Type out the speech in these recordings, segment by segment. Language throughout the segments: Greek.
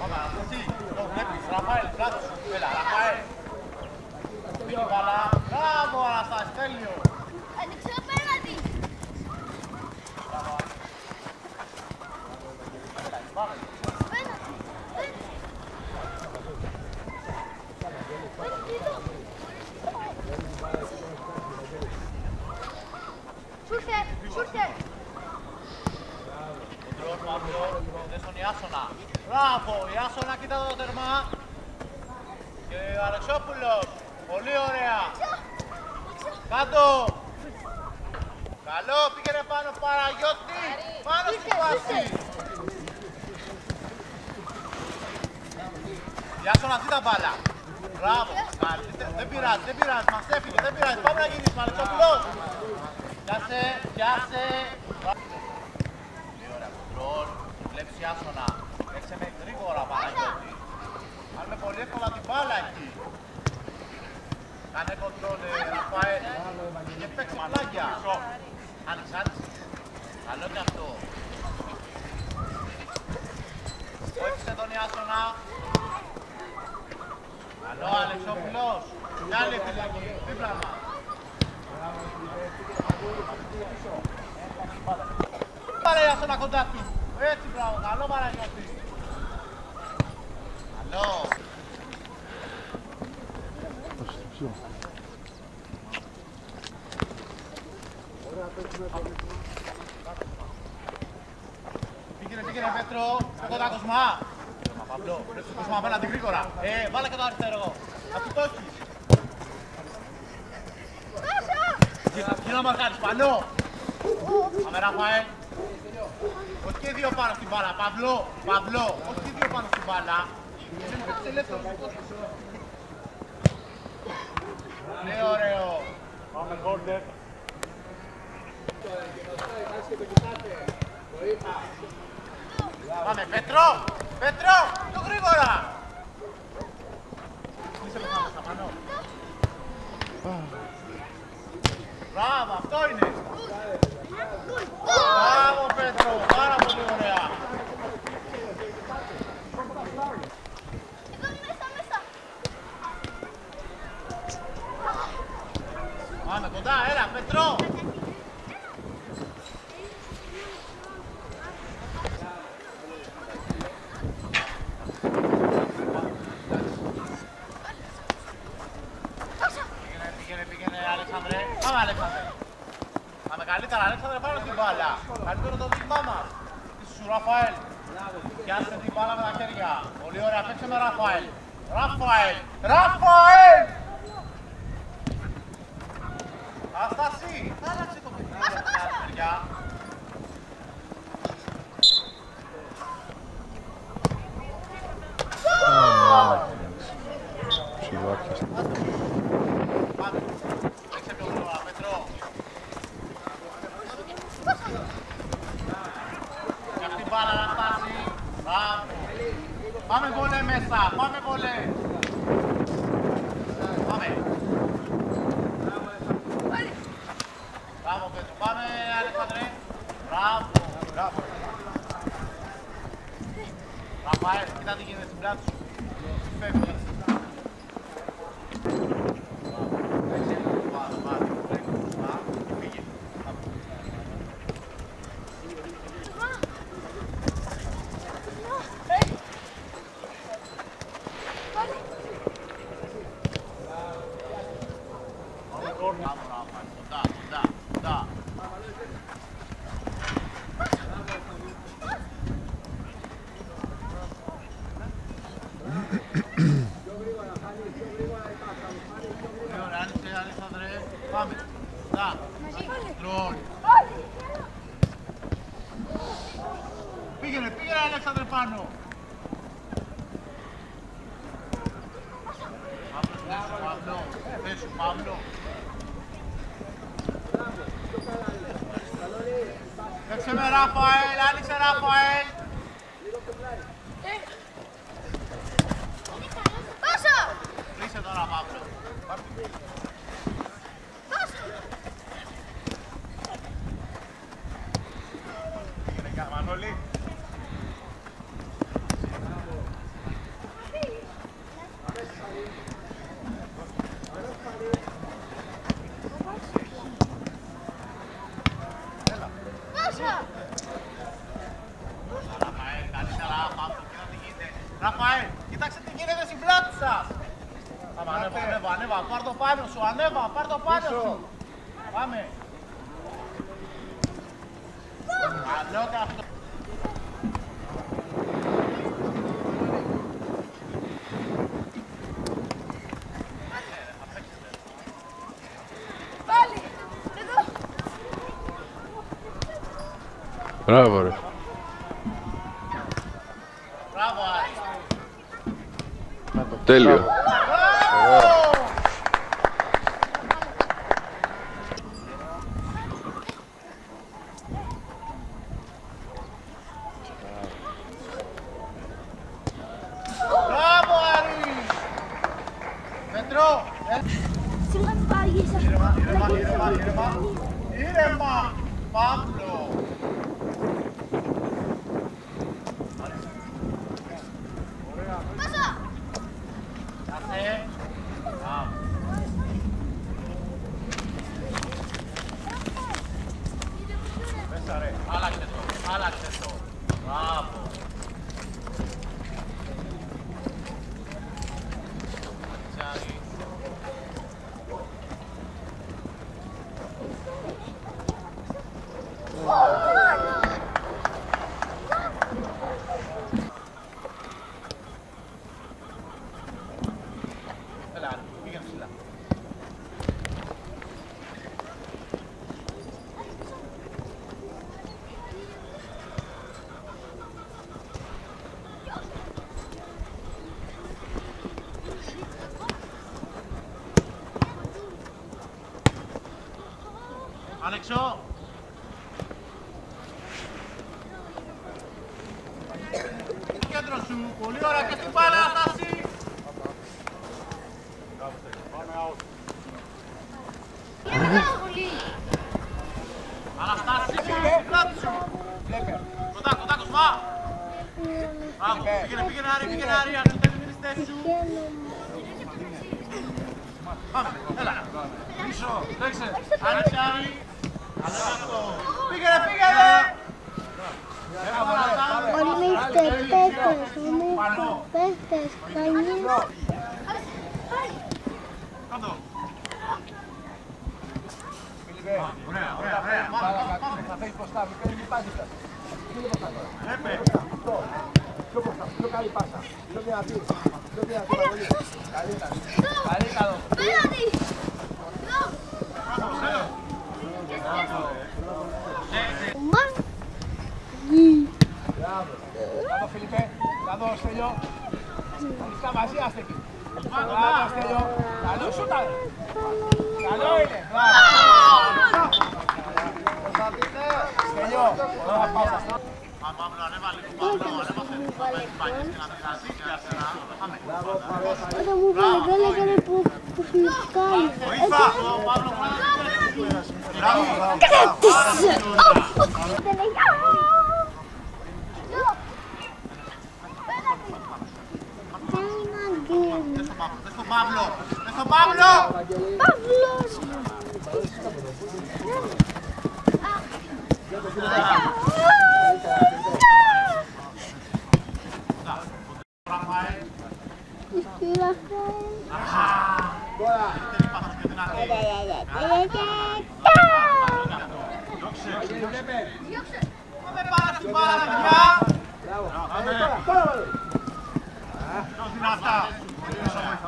Πάμε, εσύ, το βλέπεις, Ραφαέλ, πλάτη σου, έλα, Ραφαέλ. Πήγε καλά, μπράβο Αναστάση, τέλειο. Άνοιξε απέναντι. Πάμε. Σούρτε. Κοντρόλ, Παύλο, δες τον Ιάσονα. Μπράβο, Ιάσονα, κοίτα το τερμά. Και ο Αλεξόπουλος, πολύ ωραία. Κάτω. Καλό, πήγαινε πάνω Παναγιώτη. Πάνω στη φάση. Ιάσονα, δει τα μπάλα. Μπράβο, δεν πειράζει, μας έφυγε, δεν πειράζει. Πάμε να γυρίσουμε, Αλεξόπουλος. Πιάσε. Πολύ ωραία, κοντρόλ. Βλέπεις Ιάσονα. Έξε με γρήγορα Παναγιώτη. Κάνουμε πολύ εύκολα την μπάλα εκεί. Κάνε κοντρόλ, Ραφαέλ. Και παίξε πλάγια. Άνοιξε. Καλό και αυτό. Κόψε τον Ιάσονα. Καλό Αλεξόπουλος. Μια άλλη επιλογή. Δίπλα μας. Πάρε Ιάσονα κοντά του. Έτσι μπράβο. Καλό Παναγιώτη. Καλό. Πήγαινε Πέτρο, στο κοντά Κοσμά. Παύλο, πρέπει το Κοσμά απέναντι γρήγορα. Βάλε και το αριστερό. Να του το έχεις. Τι να μαρκάρεις, Πανώ. Πάμε Ραφαέλ. Όχι και δύο πάνω στην μπάλα, Παύλο, όχι και δύο πάνω στην μπάλα. Δεν παίξεις ελεύθερο. Πολύ ωραίο. Πάμε κόρνερ. Πάμε, Πέτρο, πιο γρήγορα. Κλείσε με πάνω, Σταφανό. Μπράβο, αυτό είναι. Μπράβο, Πέτρο, πάρα πολύ ωραία. Πάμε κοντά, έλα, Πέτρο. Πήγαινε, Αλέξανδρε. Πάμε, Αλέξανδρε. Πάμε καλύτερα, Αλέξανδρε, πάνω στην μπάλα. Καλύτερο το δείγμά μας. Είσαι σου, Ραφαέλ. Πιάσε την μπάλα με τα χέρια. Πολύ ωραία, παίξε με Ραφαέλ. Ραφαέλ! Αστασί, χάλασε το παιδί. Πάμε, παίξε πιο γρήγορα, Πέτρο. Και αυτή την μπάλα να φτάσει. Πάμε βολέ μέσα, πάμε βολέ. Πάμε. Μπράβο Πέτρο, πάμε Αλεξανδρέ. Μπράβο. Ραφαέλ, κοίτα τι γίνεται στην πλάτη σου. Φεύγεις. Κοντά. Αλέξανδρε, πάμε. Τρόλ. Πήγαινε Αλέξανδρε πάνω. Παύλο. Παίξε με Ραφαέλ, άνοιξε Ραφαέλ. Πάσα! Κλείσε τώρα Παύλο. Πήγαινε Μανώλη. Ραφαέλ, κοίταξε τι γίνεται στην πλάτη σας. Ανέβα, πάρ' το πάνω σου, πάρ' το πάνω σου. Πάμε. Καλό και αυτό. Πάλι. Εδώ. Μπράβο ρε. Μπράβο, Άρη. Τέλειο. Μπράβο, Άρη. Πετρό. Ήρεμα. Παύλο. Πάσα. Κάτσε. Μπράβο. Μέσα ρε. Άλλαξε το. Μπράβο. Τσάρι. Έλα, πήγαινε ψηλά. Αλέξο. Το κέντρο σου. Πολύ ωραία και στην μπάλα, Αναστάση. Αναστάση, πλάτη σου. Κοντά, Κοσμά. Μπράβο, πήγαινε Άρη, αν σου θέλει μείνεις θέση σου. Πάμε, έλα. Πίσω, δέξε. Άνοιξε Άρη. Πήγαινε. Ορίστε παίκτες, καλή. Κάτω. Ωραία. Πάμε. Θα φέρει μπροστά, μην πας δίπλα. Έπε. Πιο μπροστά, πιο καλή πάσα. Πιο δυνατή. Καλή ήταν. Καλή καλό. Πέναντι. Μπράβο Φιλιππέ, καλό Στέλιο. Ανοιχτά μαζί άστε εκεί. Μπράβο Στέλιο. Καλό σούτα. Καλό είναι. Στέλιο, ωραία πάσα. Παύλο, ανέβα λίγο. Όταν μου φέρε γκάλ έκανε που φλιπκάει. Βοήθα. Παύλο, μπράβο. Δες τον Παύλο.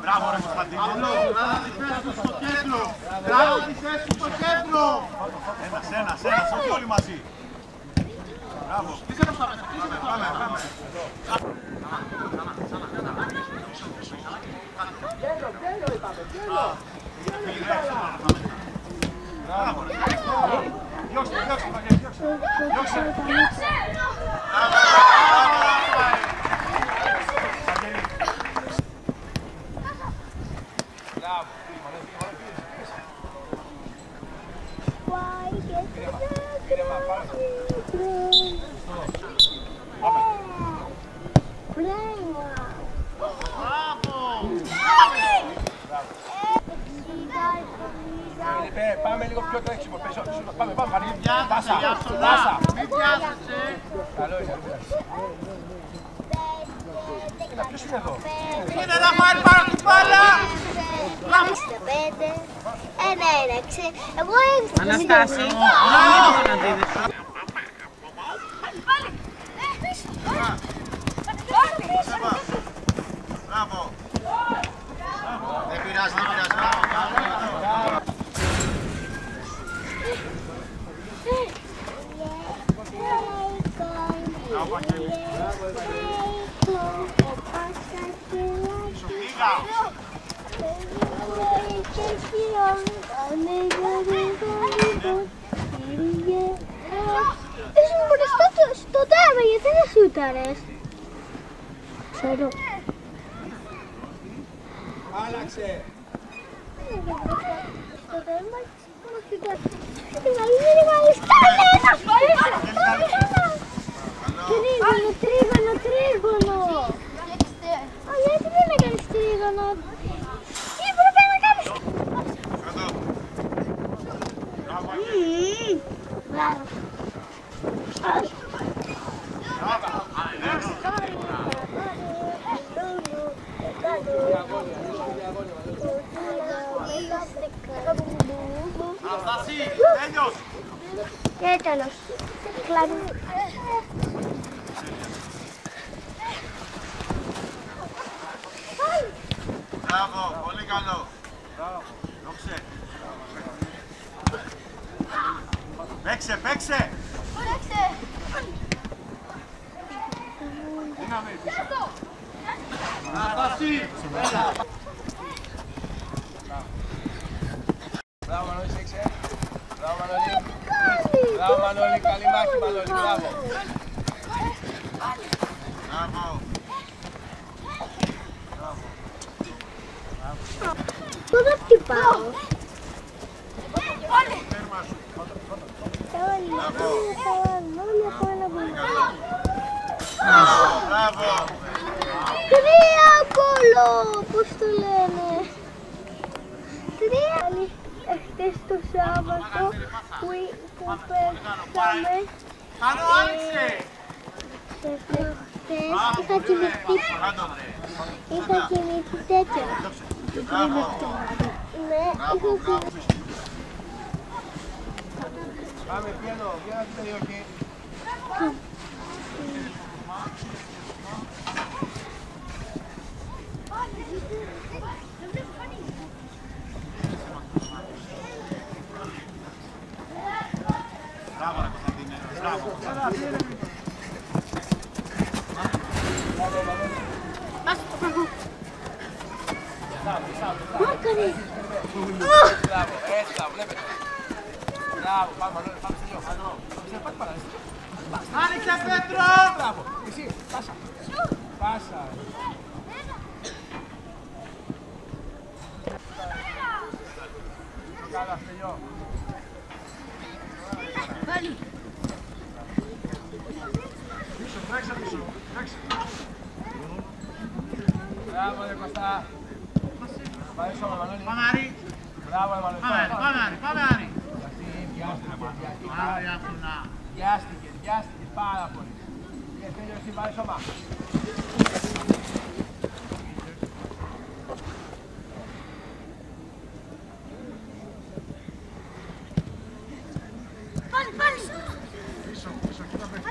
Μπράβο ρε Κωνσταντίνο. Στο κέντρο. Μπράβο τη θέση στο κέντρο. Ένας, όχι όλοι μαζί. Μπράβο. Κλείσε το στα μέσα. Πάμε. Τέλειο είπαμε, τέλειο. Μπράβο ρε. Διώξτε. Πάμε λίγο πιο τρέξιμο, πάμε, Μην βιάζεσαι. Μην βιάζεσαι. Καλό είναι. Ένα πιο ποιος είναι εδώ. Είναι Ραφαήλ πάνω την μπάλα. Είστε 5. 1-1. Εγώ ήμουν. Αναστάση. Μπράβο. Δεν πειράζει, δεν πειράζει. Ήσουν μπροστά στο τέρμα, γιατί δεν σούταρες. Ξέρω. Άλλαξε. Στο τέρμα, μόνο σούταρες. Την καλύτερη μαλιστάλενα. Τρίγωνο, τρίγωνο, τρίγωνο. Α, γιατί δεν έκανες τρίγωνο. Τι πρέπει να κάνεις. Μπράβο. Αναστάση, τέλειος. Και τέλος. Κλείνει. Μπράβο, πολύ καλό. Δόξε. Παίξε, παίξε. Αναστάση. Μπράβο Μανώλη, σέξε. Μπράβο Μανώλη. Μπράβο Μανώλη, καλή μάχη Μανώλη, μπράβο. Μπράβο. Πού δεν χτυπάω. Μπράβο. Τρία κόλλο, πώς το λένε. Τρία. Χτες το Σάββατο που πέσαμε. Πάνω άνοιξε. Είχα κοιμηθεί τέτοια. Μπράβο. Ναι, είχα κοιμηθεί. Πάμε πιένω, πιένω την περιοχή. Μπράβο ρε Κωνσταντίνε. Μπράβο. Μάκαρε. Μπράβο, έτσι τα βλέπετε. Μπράβο, πάμε Μανώλη, πάμε στο γιο. Πάτε παράδειγμα. Άνοιξε Πέτρο. Μπράβο, εσύ, πάσα. Πάσα. Καλά, στελειώ. Πίσω, τρέξε πίσω, τρέξε. Μπράβο ρε Κωστά. Πάμε σώμα Μανώλη. Πάμε Άρη. Μπράβο ρε Μανώλη. Πάμε Άρη, πάμε Άρη. Βιάστηκε πάρα πολύ. Και τέλειωσε, πάει σώμα. Πίσω, κοίτα παίχνει.